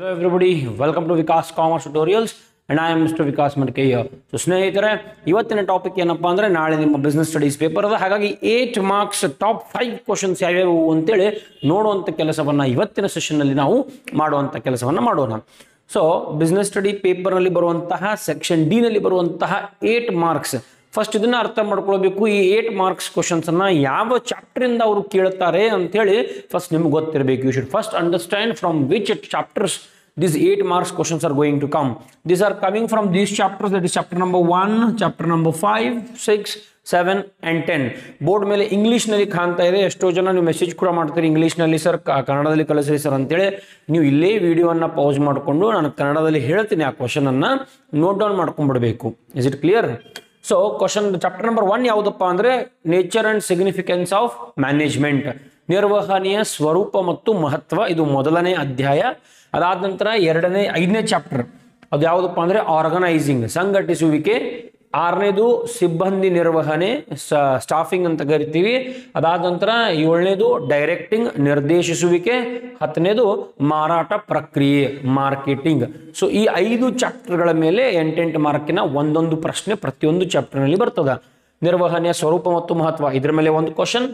Hello everybody, welcome to Vikas Commerce Tutorials and I am Mr. Vikas Madke here. So ಸ್ನೇಹಿತರೆ ಇವತ್ತಿನ topic ಏನಪ್ಪಾ ಅಂದ್ರೆ ನಾಳೆ ನಿಮ್ಮ ಬಿಸ್ನೆಸ್ ಸ್ಟಡೀಸ್ ಪೇಪರ್ ಅದ, ಹಾಗಾಗಿ 8 ಮಾರ್ಕ್ಸ್ ಟಾಪ್ 5 ಕ್ವಶನ್ಸ್ ಯಾವ್ಯಾವು ಅಂತೇಳಿ ನೋಡುವಂತ ಕೆಲಸವನ್ನ ಇವತ್ತಿನ ಸೆಷನ್ ನಲ್ಲಿ ನಾವು ಮಾಡುವಂತ ಕೆಲಸವನ್ನ ಮಾಡೋಣ. ಸೊ ಬಿಸ್ನೆಸ್ ಸ್ಟಡಿ ಪೇಪರ್ ನಲ್ಲಿ ಬರುವಂತಹ ಸೆಕ್ಷನ್ ಡಿ ನಲ್ಲಿ ಬರುವಂತಹ 8 ಮಾರ್ಕ್ಸ್ ಫಸ್ಟ್ ಇದನ್ನ ಅರ್ಥ ಮಾಡ್ಕೊಳ್ಬೇಕು. ಈ 8 ಮಾರ್ಕ್ಸ್ ಕ್ವಶನ್ಸ್ ಅನ್ನ ಯಾವ ಚಾಪ್ಟರ್ ಇಂದ ಅವರು ಕೇಳ್ತಾರೆ ಅಂತ ಹೇಳಿ ಫಸ್ಟ್ ನಿಮ್ಗೆ ಗೊತ್ತಿರಬೇಕು. You should first understand from which chapters these 8 marks questions are going to come. These are coming from these chapters, that is chapter number 1, chapter number 5, 6, 7 and 10. Board ಮೇಲೆ ಇಂಗ್ಲಿಷ್ ನಲ್ಲಿ ಕಾಣ್ತಾ ಇದೆ. ಎಷ್ಟೋ ಜನ ನೀವು ಮೆಸೇಜ್ ಕೂಡ ಮಾಡ್ತೀರಿ ಇಂಗ್ಲಿಷ್ ನಲ್ಲಿ ಸರ್ ಕನ್ನಡದಲ್ಲಿ ಕಳಿಸ್ರಿ ಸರ್ ಅಂತೇಳಿ. ನೀವು ಇಲ್ಲೇ ವಿಡಿಯೋನ ಪಾಸ್ ಮಾಡಿಕೊಂಡು ನಾನು ಕನ್ನಡದಲ್ಲಿ ಹೇಳ್ತೀನಿ, ಆ ಕ್ವಶನ್ ಅನ್ನ ನೋಟ್ ಡೌನ್ ಮಾಡ್ಕೊಂಡ್ಬಿಡ್ಬೇಕು. Is it clear? So question chapter number 1 ಯಾವುದಪ್ಪ ಅಂದ್ರೆ nature and significance of management, ನಿರ್ವಹಣೆಯ ಸ್ವರೂಪ ಮತ್ತು ಮಹತ್ವ. ಇದು ಮೊದಲನೇ ಅಧ್ಯಾಯ. ಅದಾದ ನಂತರ 5ನೇ ಚಾಪ್ಟರ್ ಅದು ಯಾವುದಪ್ಪ ಅಂದ್ರೆ ಆರ್ಗನೈಸಿಂಗ್, ಸಂಘಟಿಸುವಿಕೆ. 6ನೇದು ಸಿಬ್ಬಂದಿ ನಿರ್ವಹಣೆ, ಸ್ಟಾಫಿಂಗ್ ಅಂತ ಕರಿತೀವಿ. ಅದಾದ ನಂತರ 7ನೇದು ಡೈರೆಕ್ಟಿಂಗ್, ನಿರ್ದೇಶಿಸುವಿಕೆ. 10ನೇದು ಮಾರಾಟ ಪ್ರಕ್ರಿಯೆ, ಮಾರ್ಕೆಟಿಂಗ್. ಸೊ ಈ 5 ಚಾಪ್ಟರ್ಗಳ ಮೇಲೆ 8 ಮಾರ್ಕಿನ ಒಂದೊಂದು ಪ್ರಶ್ನೆ ಪ್ರತಿಯೊಂದು ಚಾಪ್ಟರ್ ನಲ್ಲಿ ಬರ್ತದೆ. ನಿರ್ವಹಣೆಯ ಸ್ವರೂಪ ಮತ್ತು ಮಹತ್ವ ಇದ್ರ ಮೇಲೆ ಒಂದು ಕ್ವಶನ್,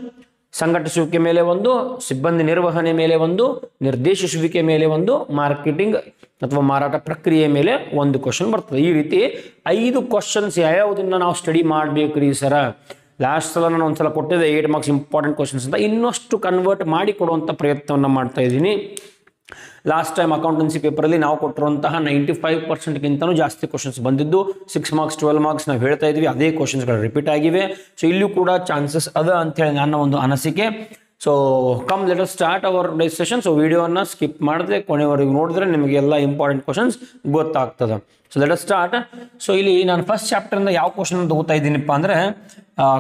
ಸಂಘಟಿಸುವಿಕೆ ಮೇಲೆ ಒಂದು, ಸಿಬ್ಬಂದಿ ನಿರ್ವಹಣೆ ಮೇಲೆ ಒಂದು, ನಿರ್ದೇಶಿಸುವಿಕೆ ಮೇಲೆ ಒಂದು, ಮಾರ್ಕೆಟಿಂಗ್ ಅಥವಾ ಮಾರಾಟ ಪ್ರಕ್ರಿಯೆ ಮೇಲೆ ಒಂದು ಕ್ವಶನ್ ಬರ್ತದೆ. ಈ ರೀತಿ 5 ಕ್ವಶನ್ಸ್ ಯಾವ್ಯಾವುದನ್ನ ನಾವು ಸ್ಟಡಿ ಮಾಡ್ಬೇಕ್ರಿ ಸರ. ಲಾಸ್ಟ್ ಸಲ ನಾನು ಒಂದ್ಸಲ ಕೊಟ್ಟಿದ್ದೆ 8 ಮಾರ್ಕ್ಸ್ ಇಂಪಾರ್ಟೆಂಟ್ ಕ್ವಶನ್ಸ್ ಅಂತ, ಇನ್ನಷ್ಟು ಕನ್ವರ್ಟ್ ಮಾಡಿ ಕೊಡುವಂಥ ಪ್ರಯತ್ನವನ್ನು ಮಾಡ್ತಾ ಇದ್ದೀನಿ. ಲಾಸ್ಟ್ ಟೈಮ್ ಅಕೌಂಟೆನ್ಸಿ ಪೇಪರಲ್ಲಿ ನಾವು ಕೊಟ್ಟಿರುವಂತಹ 95%ಗಿಂತನೂ ಜಾಸ್ತಿ ಕ್ವಶನ್ಸ್ ಬಂದಿದ್ದು. 6 ಮಾರ್ಕ್ಸ್ 12 ಮಾರ್ಕ್ಸ್ ನಾವು ಹೇಳ್ತಾ ಇದ್ವಿ, ಅದೇ ಕ್ವಶನ್ಸ್ಗಳು ರಿಪೀಟ್ ಆಗಿವೆ. ಸೊ ಇಲ್ಲೂ ಕೂಡ ಚಾನ್ಸಸ್ ಅದ ಅಂತೇಳಿ ನನ್ನ ಒಂದು ಅನಿಸಿಕೆ. So come let us start hour session. So ವಿಡಿಯೋನ ಸ್ಕಿಪ್ ಮಾಡಿದ್ರೆ ಕೊನೆವರೆಗೂ ನೋಡಿದ್ರೆ ನಿಮಗೆ ಎಲ್ಲ ಇಂಪಾರ್ಟೆಂಟ್ ಕ್ವಶನ್ಸ್ ಗೊತ್ತಾಗ್ತದೆ. So let us start. So ಇಲ್ಲಿ ನಾನು ಫಸ್ಟ್ ಚಾಪ್ಟರ್ನ ಯಾವ ಕ್ವಶನ್ ತಗೋತಾ ಇದ್ದೀನಿಪ್ಪ ಅಂದ್ರೆ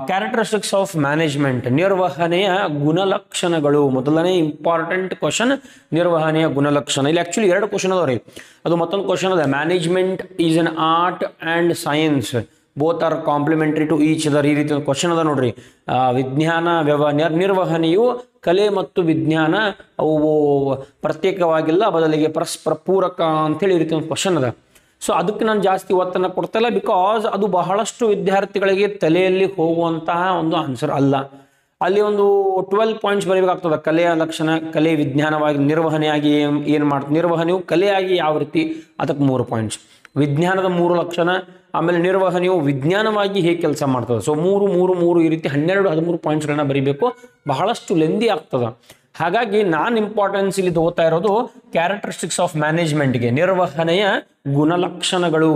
ಕ್ಯಾರೆಕ್ಟರಿಸ್ಟಿಕ್ಸ್ ಆಫ್ ಮ್ಯಾನೇಜ್ಮೆಂಟ್, ನಿರ್ವಹಣೆಯ ಗುಣಲಕ್ಷಣಗಳು. ಮೊದಲನೇ ಇಂಪಾರ್ಟೆಂಟ್ ಕ್ವಶನ್ ನಿರ್ವಹಣೆಯ ಗುಣಲಕ್ಷಣ. ಇಲ್ಲಿ ಆಕ್ಚುಲಿ 2 ಕ್ವಶನ್ ಅದಾವ್ರಿ. ಅದು ಮತ್ತೊಂದು ಕ್ವಶನ್ ಅದ, management is an art and science, both are complementary to each other. ಈ ರೀತಿ ಒಂದು ಕ್ವಶನ್ ಅದ ನೋಡ್ರಿ. ವಿಜ್ಞಾನ ನಿರ್ವಹಣೆಯು ಕಲೆ ಮತ್ತು ವಿಜ್ಞಾನ ಅವು ಪ್ರತ್ಯೇಕವಾಗಿಲ್ಲ, ಬದಲಿಗೆ ಪರಸ್ಪರ ಪೂರಕ ಅಂತೇಳಿ ಈ ರೀತಿ ಒಂದು ಕ್ವಶನ್ ಅದ. ಸೊ ಅದಕ್ಕೆ ನಾನು ಜಾಸ್ತಿ ಒತ್ತನ್ನು ಕೊಡ್ತಾಯಿಲ್ಲ, ಬಿಕಾಸ್ ಅದು ಬಹಳಷ್ಟು ವಿದ್ಯಾರ್ಥಿಗಳಿಗೆ ತಲೆಯಲ್ಲಿ ಹೋಗುವಂತಹ ಒಂದು ಆನ್ಸರ್ ಅಲ್ಲ. ಅಲ್ಲಿ ಒಂದು 12 ಪಾಯಿಂಟ್ಸ್ ಬರೀಬೇಕಾಗ್ತದೆ. ಕಲೆಯ ಲಕ್ಷಣ, ಕಲೆ ವಿಜ್ಞಾನವಾಗಿ ನಿರ್ವಹಣೆಯಾಗಿ ಏನು ಮಾಡ್ತದೆ, ನಿರ್ವಹಣೆಯು ಕಲೆಯಾಗಿ ಯಾವ ರೀತಿ, ಅದಕ್ಕೆ 3 ಪಾಯಿಂಟ್ಸ್. ವಿಜ್ಞಾನದ 3 ಲಕ್ಷಣ, ಆಮೇಲೆ ನಿರ್ವಹಣೆಯು ವಿಜ್ಞಾನವಾಗಿ ಹೇಗೆ ಕೆಲಸ ಮಾಡ್ತದೆ. ಸೊ 3 ಈ ರೀತಿ 12-13 ಪಾಯಿಂಟ್ಸ್ಗಳನ್ನ ಬರೀಬೇಕು. ಬಹಳಷ್ಟು ಲೆಂದಿ ಆಗ್ತದೆ. ಹಾಗಾಗಿ ನಾನು ಇಂಪಾರ್ಟೆನ್ಸ್ ಇಲ್ಲಿ ತಗೋತಾ ಇರೋದು ಕ್ಯಾರೆಕ್ಟರಿಸ್ಟಿಕ್ಸ್ ಆಫ್ ಮ್ಯಾನೇಜ್ಮೆಂಟ್ಗೆ, ನಿರ್ವಹಣೆಯ ಗುಣಲಕ್ಷಣಗಳು.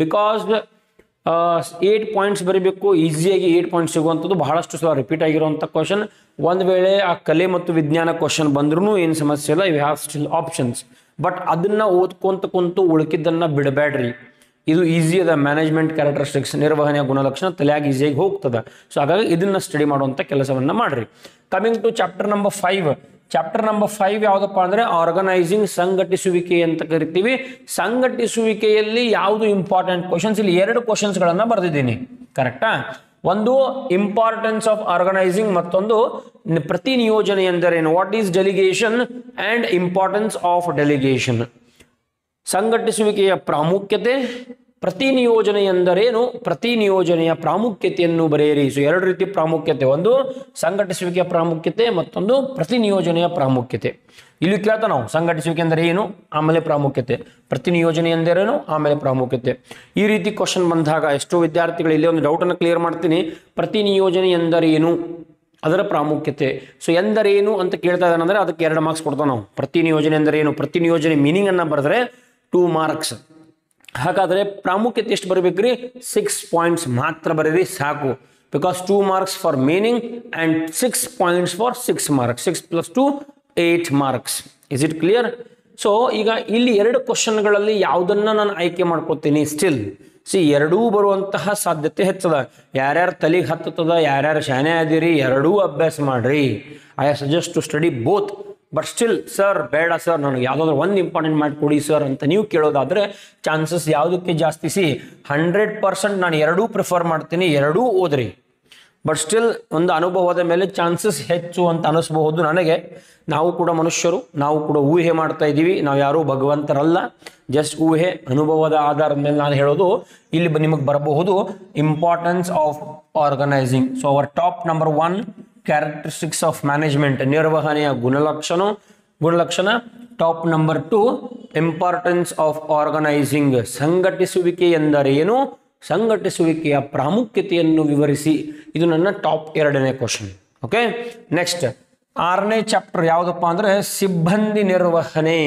ಬಿಕಾಸ್ 8 ಪಾಯಿಂಟ್ಸ್ ಬರೀಬೇಕು, ಈಸಿಯಾಗಿ 8 ಪಾಯಿಂಟ್ಸ್ ಸಿಗುವಂಥದ್ದು. ಬಹಳಷ್ಟು ಸಲ ರಿಪೀಟ್ ಆಗಿರುವಂಥ ಕ್ವಶನ್. ಒಂದು ವೇಳೆ ಆ ಕಲೆ ಮತ್ತು ವಿಜ್ಞಾನ ಕ್ವಶನ್ ಬಂದ್ರೂ ಏನು ಸಮಸ್ಯೆ ಇಲ್ಲ, you have still options. But ಅದನ್ನ ಓದ್ಕೊಂತ ಕುಂತು ಉಳ್ಕಿದ್ದನ್ನ ಬಿಡಬೇಡ್ರಿ. ಇದು ಈಸಿ ಅದ. ಮ್ಯಾನೇಜ್ಮೆಂಟ್ ಕ್ಯಾರೆಕ್ಟರಿಸ್ಟಿಕ್ಸ್, ನಿರ್ವಹಣೆಯ ಗುಣಲಕ್ಷಣ ತಲೆಯಾಗಿ ಈಸಿಯಾಗಿ ಹೋಗ್ತದೆ. ಸೊ ಹಾಗಾಗಿ ಇದನ್ನ ಸ್ಟಡಿ ಮಾಡುವಂಥ ಕೆಲಸವನ್ನ ಮಾಡ್ರಿ. Coming to chapter number 5. Chapter number 5 ಯಾವುದಪ್ಪ ಅಂದ್ರೆ ಆರ್ಗನೈಸಿಂಗ್, ಸಂಘಟಿಸುವಿಕೆ ಅಂತ ಕರಿತೀವಿ. ಸಂಘಟಿಸುವಿಕೆಯಲ್ಲಿ ಯಾವುದು ಇಂಪಾರ್ಟೆಂಟ್ ಕ್ವಶನ್ಸ್, ಇಲ್ಲಿ 2 ಕ್ವಶನ್ಸ್ಗಳನ್ನ ಬರೆದಿದ್ದೀನಿ. ಕರೆಕ್ಟಾ? ಒಂದು ಇಂಪಾರ್ಟೆನ್ಸ್ ಆಫ್ ಆರ್ಗನೈಸಿಂಗ್, ಮತ್ತೊಂದು ಪ್ರತಿ ನಿಯೋಜನೆ ಎಂದರೇನು, what is delegation and importance of delegation. ಸಂಘಟಿಸುವಿಕೆಯ ಪ್ರಾಮುಖ್ಯತೆ, ಪ್ರತಿ ನಿಯೋಜನೆ ಎಂದರೇನು, ಪ್ರತಿ ನಿಯೋಜನೆಯ ಪ್ರಾಮುಖ್ಯತೆಯನ್ನು ಬರೆಯಿರಿ. ಸೊ 2 ರೀತಿ ಪ್ರಾಮುಖ್ಯತೆ, ಒಂದು ಸಂಘಟಿಸುವಿಕೆಯ ಪ್ರಾಮುಖ್ಯತೆ, ಮತ್ತೊಂದು ಪ್ರತಿ ನಿಯೋಜನೆಯ ಪ್ರಾಮುಖ್ಯತೆ. ಇಲ್ಲಿ ಕೇಳ್ತಾ ನಾವು ಸಂಘಟಿಸುವಿಕೆ ಅಂದರೆ ಏನು, ಆಮೇಲೆ ಪ್ರಾಮುಖ್ಯತೆ, ಪ್ರತಿ ನಿಯೋಜನೆ ಎಂದರೇನು, ಆಮೇಲೆ ಪ್ರಾಮುಖ್ಯತೆ. ಈ ರೀತಿ ಕ್ವಶನ್ ಬಂದಾಗ ಎಷ್ಟೋ ವಿದ್ಯಾರ್ಥಿಗಳು ಇಲ್ಲಿ ಒಂದು ಡೌಟನ್ನು ಕ್ಲಿಯರ್ ಮಾಡ್ತೀನಿ. ಪ್ರತಿ ನಿಯೋಜನೆ ಎಂದರೇನು, ಅದರ ಪ್ರಾಮುಖ್ಯತೆ. ಸೊ ಎಂದರೇನು ಅಂತ ಕೇಳ್ತಾ ಇದ್ದಾನಂದ್ರೆ ಅದಕ್ಕೆ 2 ಮಾರ್ಕ್ಸ್ ಕೊಡ್ತಾವೆ ನಾವು. ಪ್ರತಿ ನಿಯೋಜನೆ ಎಂದರೇನು, ಪ್ರತಿ ನಿಯೋಜನೆ ಮೀನಿಂಗ್ ಅನ್ನ ಬರೆದ್ರೆ 2 ಮಾರ್ಕ್ಸ್. ಹಾಗಾದ್ರೆ ಪ್ರಾಮುಖ್ಯತೆ ಎಷ್ಟು ಬರಬೇಕ್ರಿ, 6 ಪಾಯಿಂಟ್ಸ್ ಮಾತ್ರ ಬರೀರಿ ಸಾಕು. Because 2 marks for meaning and 6 points for 6 marks. 6 + 2 8 marks. Is it clear? So ಈಗ ಇಲ್ಲಿ 2 ಕ್ವಶನ್ಗಳಲ್ಲಿ ಯಾವುದನ್ನ ನಾನು ಆಯ್ಕೆ ಮಾಡ್ಕೋತೀನಿ. ಸ್ಟಿಲ್ ಎರಡೂ ಬರುವಂತಹ ಸಾಧ್ಯತೆ ಹೆಚ್ಚದ. ಯಾರ್ಯಾರು ತಲೆಗೆ ಹತ್ತದ, ಯಾರ್ಯಾರು ಶಾನೆ ಆದಿರಿ, ಎರಡೂ ಅಭ್ಯಾಸ ಮಾಡ್ರಿ. I suggest to study both. But still sir ಬೇಡ ಸರ್ ನನಗೆ ಯಾವುದಾದ್ರೂ ಒಂದು ಇಂಪಾರ್ಟೆಂಟ್ ಮಾಡಿ ಕೊಡಿ ಸರ್ ಅಂತ ನೀವು ಕೇಳೋದಾದರೆ ಚಾನ್ಸಸ್ ಯಾವುದಕ್ಕೆ ಜಾಸ್ತಿ, 100% ನಾನು ಎರಡೂ ಪ್ರಿಫರ್ ಮಾಡ್ತೀನಿ, ಎರಡೂ ಓದ್ರಿ. ಬಟ್ ಸ್ಟಿಲ್ ಒಂದು ಅನುಭವದ ಮೇಲೆ ಚಾನ್ಸಸ್ ಹೆಚ್ಚು ಅಂತ ಅನಿಸ್ಬಹುದು ನನಗೆ. ನಾವು ಕೂಡ ಮನುಷ್ಯರು, ನಾವು ಕೂಡ ಊಹೆ ಮಾಡ್ತಾ ಇದ್ದೀವಿ, ನಾವು ಯಾರೂ ಭಗವಂತರಲ್ಲ, ಜಸ್ಟ್ ಊಹೆ ಅನುಭವದ ಆಧಾರದ ಮೇಲೆ ನಾನು ಹೇಳೋದು. ಇಲ್ಲಿ ನಿಮಗೆ ಬರಬಹುದು importance of organising. So our top number 1 characteristics of management, ನಿರ್ವಹಣೆಯ ಗುಣಲಕ್ಷಣ. Top number 2 importance of organising, ಸಂಘಟಿಸುವಿಕೆ ಎಂದರೇನು, ಸಂಘಟಿಸುವಿಕೆಯ ಪ್ರಾಮುಖ್ಯತೆಯನ್ನು ವಿವರಿಸಿ. ಇದು ನನ್ನ ಟಾಪ್ 2ನೇ ಕ್ವಶನ್. ಓಕೆ, ನೆಕ್ಸ್ಟ್ 6ನೇ ಚಾಪ್ಟರ್ ಯಾವುದಪ್ಪ ಅಂದ್ರೆ ಸಿಬ್ಬಂದಿ ನಿರ್ವಹಣೆ,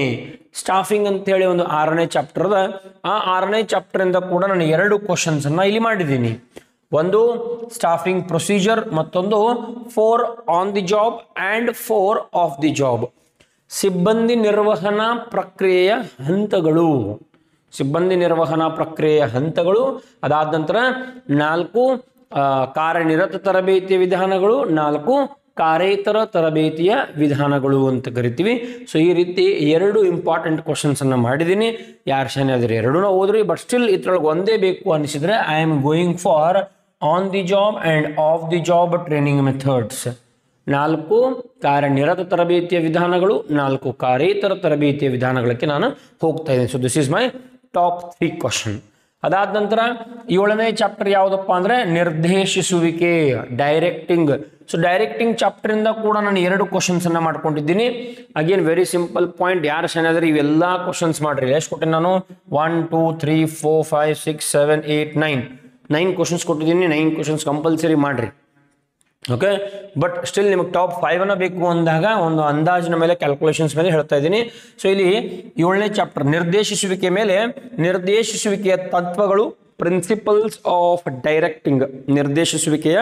ಸ್ಟಾಫಿಂಗ್ ಅಂತೇಳಿ ಒಂದು 6ನೇ ಚಾಪ್ಟರ್ ಅದ. ಆ 6ನೇ ಚಾಪ್ಟರ್ ಇಂದ ಕೂಡ ನಾನು 2 ಕ್ವಶನ್ಸ್ ಅನ್ನ ಇಲ್ಲಿ ಮಾಡಿದ್ದೀನಿ. ಒಂದು ಸ್ಟಾಫಿಂಗ್ ಪ್ರೊಸೀಜರ್, ಮತ್ತೊಂದು 4 on the job and 4 off the job. ಸಿಬ್ಬಂದಿ ನಿರ್ವಹಣಾ ಪ್ರಕ್ರಿಯೆಯ ಹಂತಗಳು, ಸಿಬ್ಬಂದಿ ನಿರ್ವಹಣಾ ಪ್ರಕ್ರಿಯೆಯ ಹಂತಗಳು. ಅದಾದ ನಂತರ 4 ಕಾರ್ಯನಿರತ ತರಬೇತಿಯ ವಿಧಾನಗಳು, 4 ಕಾರ್ಯೇತರ ತರಬೇತಿಯ ವಿಧಾನಗಳು ಅಂತ ಕರಿತೀವಿ. ಸೊ ಈ ರೀತಿ 2 ಇಂಪಾರ್ಟೆಂಟ್ ಕ್ವಶನ್ಸ್ ಅನ್ನ ಮಾಡಿದ್ದೀನಿ. ಯಾರು ಶಾನೆ ಆದ್ರೆ 2 ಓದ್ರಿ, ಬಟ್ ಸ್ಟಿಲ್ ಇದ್ರೊಳಗೆ ಒಂದೇ ಬೇಕು ಅನಿಸಿದ್ರೆ I am going for on the job and of the job training methods. 4 ಕಾರ್ಯನಿರತ ತರಬೇತಿಯ ವಿಧಾನಗಳು, 4 ಕಾರ್ಯೇತರ ತರಬೇತಿಯ ವಿಧಾನಗಳಿಗೆ ನಾನು ಹೋಗ್ತಾ ಇದ್ದೀನಿ. So this is my top 3 question. ಅದಾದ ನಂತರ 7ನೇ ಚಾಪ್ಟರ್ ಯಾವುದಪ್ಪ ಅಂದ್ರೆ ನಿರ್ದೇಶಿಸುವಿಕೆ, ಡೈರೆಕ್ಟಿಂಗ್. ಸೊ ಡೈರೆಕ್ಟಿಂಗ್ ಚಾಪ್ಟರ್ ಇಂದ ಕೂಡ ನಾನು 2 ಕ್ವಶನ್ಸ್ ಅನ್ನ ಮಾಡ್ಕೊಂಡಿದ್ದೀನಿ. ಅಗೇನ್ ವೆರಿ ಸಿಂಪಲ್ ಪಾಯಿಂಟ್, ಯಾರು ಶಾನೆ ಇವೆಲ್ಲ ಕ್ವಶನ್ಸ್ ಮಾಡ್ರಿ. ಎಷ್ಟು ಕೊಟ್ಟೆ ನಾನು? 1 2 3 4 5 6 7 8 9 ಕ್ವಶನ್ಸ್ ಕೊಟ್ಟಿದ್ದೀನಿ. 9 ಕ್ವಶನ್ಸ್ ಕಂಪಲ್ಸರಿ ಮಾಡ್ರಿ. ಓಕೆ, ಬಟ್ ಸ್ಟಿಲ್ ನಿಮಗೆ ಟಾಪ್ 5 ಅನ್ನ ಬೇಕು ಅಂದಾಗ ಒಂದು ಅಂದಾಜಿನ ಮೇಲೆ ಕ್ಯಾಲ್ಕುಲೇಷನ್ಸ್ ಮೇಲೆ ಹೇಳ್ತಾ ಇದ್ದೀನಿ. ಸೊ ಇಲ್ಲಿ 7ನೇ ಚಾಪ್ಟರ್ ನಿರ್ದೇಶಿಸುವಿಕೆ ಮೇಲೆ, ನಿರ್ದೇಶಿಸುವಿಕೆಯ ತತ್ವಗಳು, ಪ್ರಿನ್ಸಿಪಲ್ಸ್ ಆಫ್ ಡೈರೆಕ್ಟಿಂಗ್, ನಿರ್ದೇಶಿಸುವಿಕೆಯ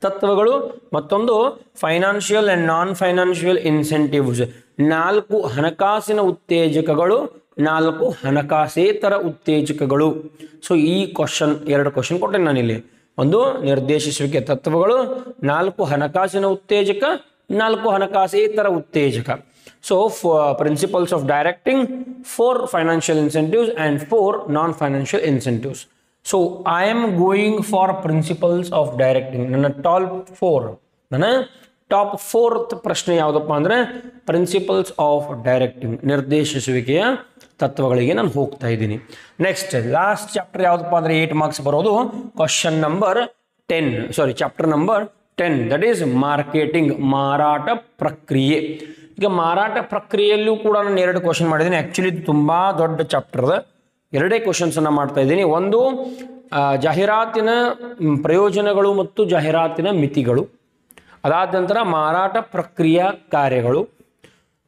ತತ್ವಗಳು, ಮತ್ತೊಂದು financial and non financial incentives, 4 ಹಣಕಾಸಿನ ಉತ್ತೇಜಕಗಳು, 4 ಹಣಕಾಸೇತರ ಉತ್ತೇಜಕಗಳು. ಸೊ ಈ ಕ್ವಶನ್ 2 ಕ್ವಶನ್ ಕೊಟ್ಟೆ ನಾನಿಲ್ಲಿ. ಒಂದು ನಿರ್ದೇಶಿಸುವಿಕೆ ತತ್ವಗಳು, 4 ಹಣಕಾಸಿನ ಉತ್ತೇಜಕ, 4 ಹಣಕಾಸೇತರ ಉತ್ತೇಜಕ. So principles of directing, 4 financial incentives and 4 non financial incentives. So I am going for principles of directing. ನನ್ನ ಟಾಪ್ 4th ಪ್ರಶ್ನೆ ಯಾವುದಪ್ಪ ಅಂದ್ರೆ ಪ್ರಿನ್ಸಿಪಲ್ಸ್ ಆಫ್ ಡೈರೆಕ್ಟಿಂಗ್, ನಿರ್ದೇಶಿಸುವಿಕೆಯ ತತ್ವಗಳಿಗೆ ನಾನು ಹೋಗ್ತಾ ಇದ್ದೀನಿ. ನೆಕ್ಸ್ಟ್ ಲಾಸ್ಟ್ ಚಾಪ್ಟರ್ ಯಾವುದಪ್ಪ ಅಂದ್ರೆ 8 ಮಾರ್ಕ್ಸ್ ಬರೋದು question number 10, chapter number 10, that is marketing, ಮಾರಾಟ ಪ್ರಕ್ರಿಯೆ. ಈಗ ಮಾರಾಟ ಪ್ರಕ್ರಿಯೆಯಲ್ಲೂ ಕೂಡ ನಾನು 2 ಕ್ವಶನ್ ಮಾಡಿದ್ದೀನಿ. ಆಕ್ಚುಲಿ ತುಂಬಾ ದೊಡ್ಡ ಚಾಪ್ಟರ್ ಅದ, 2 ಕ್ವಶನ್ಸ್ ಅನ್ನ ಮಾಡ್ತಾ ಇದ್ದೀನಿ. ಒಂದು ಜಾಹೀರಾತಿನ ಪ್ರಯೋಜನಗಳು ಮತ್ತು ಜಾಹೀರಾತಿನ ಮಿತಿಗಳು, ಅದಾದ ನಂತರ ಮಾರಾಟ ಪ್ರಕ್ರಿಯಾ ಕಾರ್ಯಗಳು.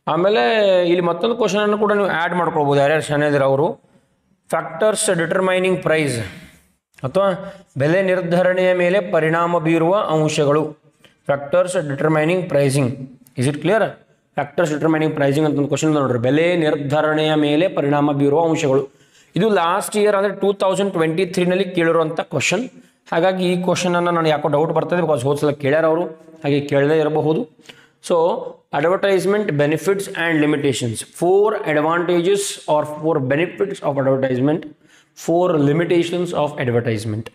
ಆಮೇಲೆ ಇಲ್ಲಿ ಮತ್ತೊಂದು ಕ್ವಶನ್ ಅನ್ನು ಕೂಡ ನೀವು ಆ್ಯಡ್ ಮಾಡ್ಕೊಳ್ಬೋದು, ಯಾರ್ಯಾರು ಶಾನೆ ಅವರು. ಫ್ಯಾಕ್ಟರ್ಸ್ ಡಿಟರ್ಮೈನಿಂಗ್ ಪ್ರೈಸ್ ಅಥವಾ ಬೆಲೆ ನಿರ್ಧರಣೆಯ ಮೇಲೆ ಪರಿಣಾಮ ಬೀರುವ ಅಂಶಗಳು. Factors determining pricing, is it clear? Factors determining pricing ಅಂತ ಒಂದು ಕ್ವಶನ್ ನೋಡ್ರಿ, ಬೆಲೆ ನಿರ್ಧರಣೆಯ ಮೇಲೆ ಪರಿಣಾಮ ಬೀರುವ ಅಂಶಗಳು. ಇದು ಲಾಸ್ಟ್ ಇಯರ್ ಅಂದರೆ 2023ನಲ್ಲಿ ಕೇಳಿರುವಂಥ ಕ್ವಶನ್. ಹಾಗಾಗಿ ಈ ಕ್ವಶನ್ ಅನ್ನು ನಾನು ಯಾಕೋ ಡೌಟ್ ಬರ್ತದೆ, ಬಿಕಾಸ್ ಹೋದ್ಸಲ ಕೇಳ್ಯಾರ ಅವರು, ಹಾಗೆ ಕೇಳದೇ ಇರಬಹುದು. So advertisement benefits and limitations, 4 advantages or 4 benefits of advertisement, 4 limitations of advertisement.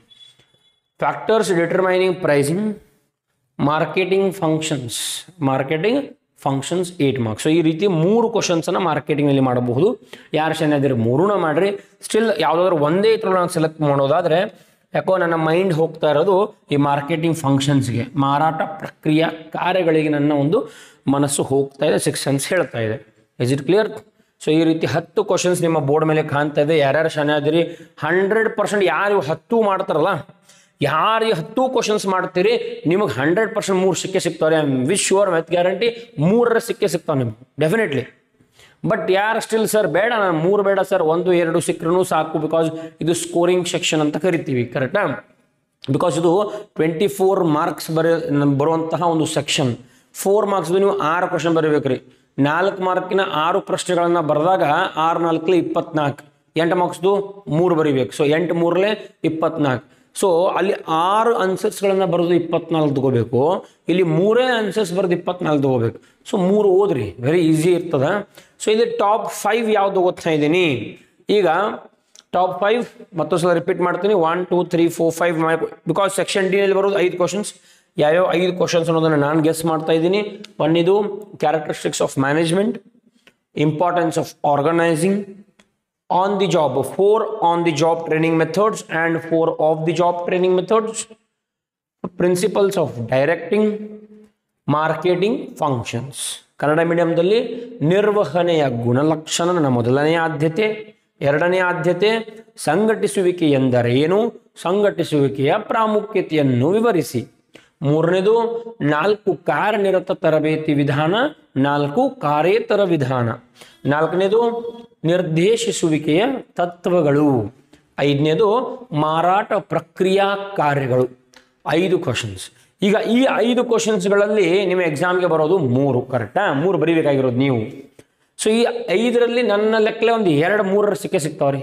Factors determining pricing, marketing functions 8 marks. So ಈ ರೀತಿ 3 ಕ್ವಶನ್ಸ್ ಅನ್ನ ಮಾರ್ಕೆಟಿಂಗ್ ನಲ್ಲಿ ಮಾಡಬಹುದು. ಯಾರು ಶಾನೆ 3ನ ಮಾಡ್ರಿ. ಸ್ಟಿಲ್ ಯಾವುದಾದ್ರು ಒಂದೇ ಇದ್ರಲ್ಲಿ ನಾನು ಸೆಲೆಕ್ಟ್ ಮಾಡೋದಾದ್ರೆ ಯಾಕೋ ನನ್ನ ಮೈಂಡ್ ಹೋಗ್ತಾ ಇರೋದು ಈ ಮಾರ್ಕೆಟಿಂಗ್ ಫಂಕ್ಷನ್ಸ್ಗೆ, ಮಾರಾಟ ಪ್ರಕ್ರಿಯಾ ಕಾರ್ಯಗಳಿಗೆ ನನ್ನ ಒಂದು ಮನಸ್ಸು ಹೋಗ್ತಾ ಇದೆ, ಸೆಕ್ಷನ್ಸ್ ಹೇಳ್ತಾ ಇದೆ. Is it clear? ಸೊ ಈ ರೀತಿ 10 ಕ್ವಶನ್ಸ್ ನಿಮ್ಮ ಬೋರ್ಡ್ ಮೇಲೆ ಕಾಣ್ತಾ ಇದೆ. ಯಾರ್ಯಾರು ಶಾನೆ ಆದಿರಿ 100% ಯಾರು 10 ಮಾಡ್ತಾರಲ್ಲ, ಯಾರು 10 ಕ್ವಶನ್ಸ್ ಮಾಡ್ತೀರಿ ನಿಮಗೆ 100% 3 ಸಿಗ್ತಾವೆ. I am wish your math guarantee 3 ಸಿಗ್ತಾವೆ ನಿಮ್ಗೆ ಡೆಫಿನೆಟ್ಲಿ. ಬಟ್ ಯಾರು ಸ್ಟಿಲ್ ಸರ್ ಬೇಡ, ನಾನು 3 ಬೇಡ ಸರ್, 1 2 ಸಿಕ್ಕರೂ ಸಾಕು, ಬಿಕಾಸ್ ಇದು ಸ್ಕೋರಿಂಗ್ ಸೆಕ್ಷನ್ ಅಂತ ಕರಿತೀವಿ, ಕರೆಕ್ಟಾ? ಬಿಕಾಸ್ ಇದು 24 ಮಾರ್ಕ್ಸ್ ಬರುವಂತಹ ಒಂದು ಸೆಕ್ಷನ್. 4 ಮಾರ್ಕ್ಸ್ ನೀವು 6 ಕ್ವಶನ್ ಬರೀಬೇಕ್ರಿ. 4 ಮಾರ್ಕಿನ 6 ಪ್ರಶ್ನೆಗಳನ್ನ ಬರೆದಾಗ 6 4 24, 8 ಮಾರ್ಕ್ಸ್ದು 3 ಬರೀಬೇಕು. ಸೊ 8 3 24. ಸೊ ಅಲ್ಲಿ 6 ಆನ್ಸರ್ಸ್ಗಳನ್ನು ಬರೆದು 24 ತಗೋಬೇಕು, ಇಲ್ಲಿ 3 ಆನ್ಸರ್ಸ್ ಬರೆದು 24 ತಗೋಬೇಕು. ಸೊ 3 ಓದ್ರಿ, ವೆರಿ ಈಸಿ ಇರ್ತದೆ. ಸೊ ಇಲ್ಲಿ ಟಾಪ್ 5 ಯಾವ್ದು ಓದ್ತಾ ಇದ್ದೀನಿ ಈಗ. ಟಾಪ್ 5 ಮತ್ತೊಂದ್ಸಲ ರಿಪೀಟ್ ಮಾಡ್ತೀನಿ, 1 2 3 4 5, ಬಿಕಾಸ್ ಸೆಕ್ಷನ್ ಡಿ ನಲ್ಲಿ ಬರೋದು 5 ಕ್ವಶನ್ಸ್, ಯಾವ್ಯಾವ 5 ಕ್ವಶನ್ಸ್ ಅನ್ನೋದನ್ನು ನಾನು ಗೆಸ್ ಮಾಡ್ತಾ ಇದ್ದೀನಿ. ಇದು characteristics of management, importance of organising, on the job 4 on the job training methods and 4 off the job training methods, principles of directing, marketing functions. Kannada ಮೀಡಿಯಂದಲ್ಲಿ ನಿರ್ವಹಣೆಯ ಗುಣಲಕ್ಷಣ ನನ್ನ ಮೊದಲನೇ ಆದ್ಯತೆ. ಎರಡನೇ ಆದ್ಯತೆ ಸಂಘಟಿಸುವಿಕೆ ಎಂದರೇನು, ಸಂಘಟಿಸುವಿಕೆಯ ಪ್ರಾಮುಖ್ಯತೆಯನ್ನು ವಿವರಿಸಿ. ಮೂರನೇದು 4 ಕಾರ್ಯನಿರತ ತರಬೇತಿ ವಿಧಾನ, 4 ಕಾರ್ಯೇತರ ವಿಧಾನ. ನಾಲ್ಕನೇದು ನಿರ್ದೇಶಿಸುವಿಕೆಯ ತತ್ವಗಳು. ಐದನೇದು ಮಾರಾಟ ಪ್ರಕ್ರಿಯಾ ಕಾರ್ಯಗಳು. 5 ಕ್ವಶನ್ಸ್. ಈಗ ಈ 5 ಕ್ವಶನ್ಸ್ಗಳಲ್ಲಿ ನಿಮ್ಮ ಎಕ್ಸಾಮ್ಗೆ ಬರೋದು 3, ಕರೆಕ್ಟಾ? 3 ಬರೀಬೇಕಾಗಿರೋದು ನೀವು. ಸೊ ಈ 5ರಲ್ಲಿ ನನ್ನ ಲೆಕ್ಕಲೆ ಒಂದು 2-3 ಸಿಗ್ತಾವ್ರಿ.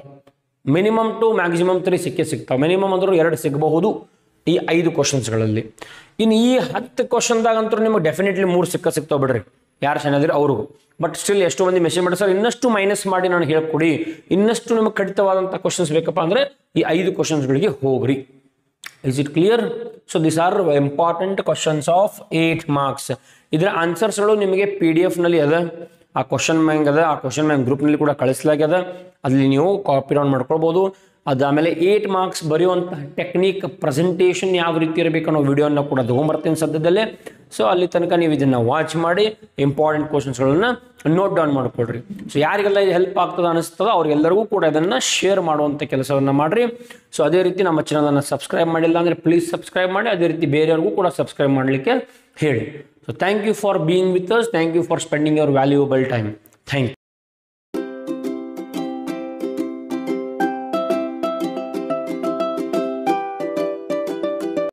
ಮಿನಿಮಮ್ ಟು ಮ್ಯಾಕ್ಸಿಮಮ್ 3 ಸಿಗ್ತಾವೆ. ಮಿನಿಮಮ್ ಅಂದ್ರೂ 2 ಸಿಗಬಹುದು ಈ 5 ಕ್ವಶನ್ಸ್ಗಳಲ್ಲಿ. ಇನ್ನು ಈ 10 ಕ್ವಶನ್ದಾಗಂತೂ ನಿಮಗೆ ಡೆಫಿನೆಟ್ಲಿ 3 ಸಿಗ್ತಾವೆ ಬಿಡ್ರಿ, ಯಾರು ಚೆನ್ನಾಗಿದ್ರೆ ಅವ್ರಿಗೂ. ಬಟ್ ಸ್ಟಿಲ್ ಎಷ್ಟೋ ಮಂದಿ ಮೆಸೇಜ್ ಮಾಡಿ ಸರ್ ಇನ್ನಷ್ಟು ಮೈನಸ್ ಮಾಡಿ ನಾನು ಹೇಳ್ಕೊಡಿ, ಇನ್ನಷ್ಟು ನಿಮಗೆ ಖಚಿತವಾದಂಥ ಕ್ವಶನ್ಸ್ ಬೇಕಪ್ಪ ಅಂದರೆ ಈ 5 ಕ್ವಶನ್ಸ್ಗಳಿಗೆ ಹೋಗ್ರಿ. Is it clear? So these are important questions of 8 marks. ಇದರ ಆನ್ಸರ್ಸ್ಗಳು ನಿಮಗೆ PDF ನಲ್ಲಿ ಅದ, ಆ ಕ್ವಶನ್ ಬ್ಯಾಂಕ್ ಅದ, ಆ ಕ್ವಶನ್ ಬ್ಯಾಂಕ್ ಗ್ರೂಪ್ನಲ್ಲಿ ಕೂಡ ಕಳಿಸಲಾಗ್ಯದ, ಅಲ್ಲಿ ನೀವು ಕಾಪಿ ಡೌನ್ ಮಾಡ್ಕೊಳ್ಬೋದು. ಅದಾದಮೇಲೆ 8 ಮಾರ್ಕ್ಸ್ ಬರೆಯುವಂಥ ಟೆಕ್ನಿಕ್, ಪ್ರೆಸೆಂಟೇಷನ್ ಯಾವ ರೀತಿ ಇರಬೇಕು ಅನ್ನೋ ವಿಡಿಯೋನ ಕೂಡ ತೊಗೊಂಬರ್ತೀನಿ ಸದ್ಯದಲ್ಲೇ. ಸೊ ಅಲ್ಲಿ ತನಕ ನೀವು ಇದನ್ನು ವಾಚ್ ಮಾಡಿ ಇಂಪಾರ್ಟೆಂಟ್ ಕ್ವಶನ್ಸ್ಗಳನ್ನ ನೋಟ್ ಡೌನ್ ಮಾಡ್ಕೊಳ್ರಿ. ಸೊ ಯಾರಿಗೆಲ್ಲ ಇದು ಹೆಲ್ಪ್ ಆಗ್ತದೆ ಅನಿಸ್ತದೋ ಅವ್ರಿಗೆಲ್ಲರಿಗೂ ಕೂಡ ಇದನ್ನು ಶೇರ್ ಮಾಡುವಂಥ ಕೆಲಸವನ್ನು ಮಾಡಿರಿ. ಸೊ ಅದೇ ರೀತಿ ನಮ್ಮ ಚಾನಲನ್ನು ಸಬ್ಸ್ಕ್ರೈಬ್ ಮಾಡಿಲ್ಲ ಅಂದರೆ ಪ್ಲೀಸ್ ಸಬ್ಸ್ಕ್ರೈಬ್ ಮಾಡಿ. ಅದೇ ರೀತಿ ಬೇರೆಯವ್ರಿಗೂ ಕೂಡ ಸಬ್ಸ್ಕ್ರೈಬ್ ಮಾಡಲಿಕ್ಕೆ ಹೇಳಿ. So thank you for being with us. Thank you for spending your valuable time. Thank you.